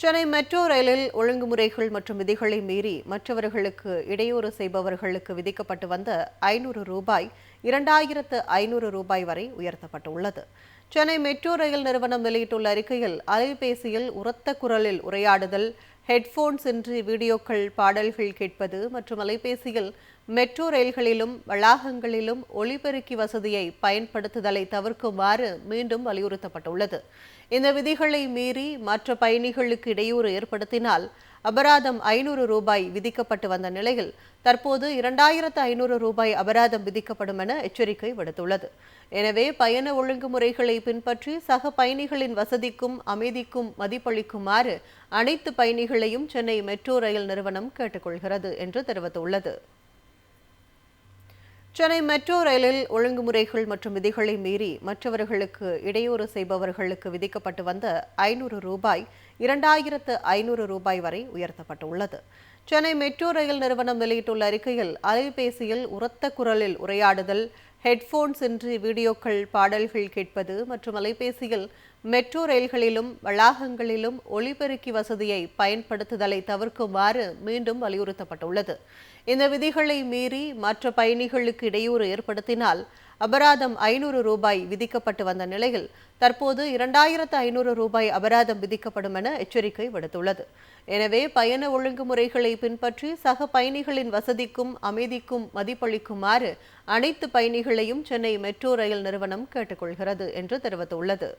Chennai metro ரயிலில் ஒழுங்குமுறைகள் மற்றும் விதிகளை மீறி மற்றவர்களுக்கு இடையூறு செய்பவர்களுக்கு விதிக்கப்பட்டு வந்த ரூபாய் 2500 வரை உயர்த்தப்பட்டுள்ளது. சென்னை மெட்ரோ ரயில் நிறுவனம் வெளியிட்டுள்ள அறிக்கையில், அலைபேசியில் உரத்த குரலில் உரையாடுதல், ஹெட்போன்ஸ் இன்றி வீடியோக்கள், பாடல்கள் கேட்பது மற்றும் அலைபேசியில் மெட்ரோ ரயில்களிலும் வளாகங்களிலும் ஒலிபெருக்கி வசதியை பயன்படுத்துதலை தவிர்க்குமாறு மீண்டும் வலியுறுத்தப்பட்டுள்ளது. இந்த விதிகளை மீறி மற்ற பயணிகளுக்கு இடையூறு ஏற்படுத்தினால் அபராதம் ரூபாய் விதிக்கப்பட்டு வந்த நிலையில் தற்போது 2500 ரூபாய் அபராதம் விதிக்கப்படும் என எச்சரிக்கை விடுத்துள்ளது. எனவே பயண ஒழுங்குமுறைகளை பின்பற்றி சக பயணிகளின் வசதிக்கும் அமைதிக்கும் மதிப்பளிக்குமாறு அனைத்து பயணிகளையும் சென்னை மெட்ரோ ரயில் நிறுவனம் கேட்டுக்கொள்கிறது என்று தெரிவித்துள்ளது. சென்னை மெட்ரோ ரயிலில் ஒழுங்குமுறைகள் மற்றும் விதிகளை மீறி மற்றவர்களுக்கு இடையூறு செய்பவர்களுக்கு விதிக்கப்பட்டு வந்த ரூபாய் 2500 வரை உயர்த்தப்பட்டுள்ளது. சென்னை மெட்ரோ ரயில் நிறுவனம் வெளியிட்டுள்ள அறிக்கையில், அலைபேசியில் உரத்த குரலில் உரையாடுதல், ஹெட்போன்ஸ் இன்றி வீடியோக்கள், பாடல்கள் கேட்பது மற்றும் அலைபேசியில் மெட்ரோ ரயில்களிலும் வளாகங்களிலும் ஒலிபெருக்கி வசதியை பயன்படுத்துதலை தவிர்க்குமாறு மீண்டும் வலியுறுத்தப்பட்டுள்ளது. இந்த விதிகளை மீறி மற்ற பயணிகளுக்கு இடையூறு ஏற்படுத்தினால் அபராதம் ரூபாய் விதிக்கப்பட்டு வந்த நிலையில் தற்போது 2500 ரூபாய் அபராதம் விதிக்கப்படும் என எச்சரிக்கை விடுத்துள்ளது. எனவே பயண ஒழுங்குமுறைகளை பின்பற்றி சக பயணிகளின் வசதிக்கும் அமைதிக்கும் மதிப்பளிக்குமாறு அனைத்து பயணிகளையும் சென்னை மெட்ரோ ரயில் நிறுவனம் கேட்டுக்கொள்கிறது என்று தெரிவித்துள்ளது.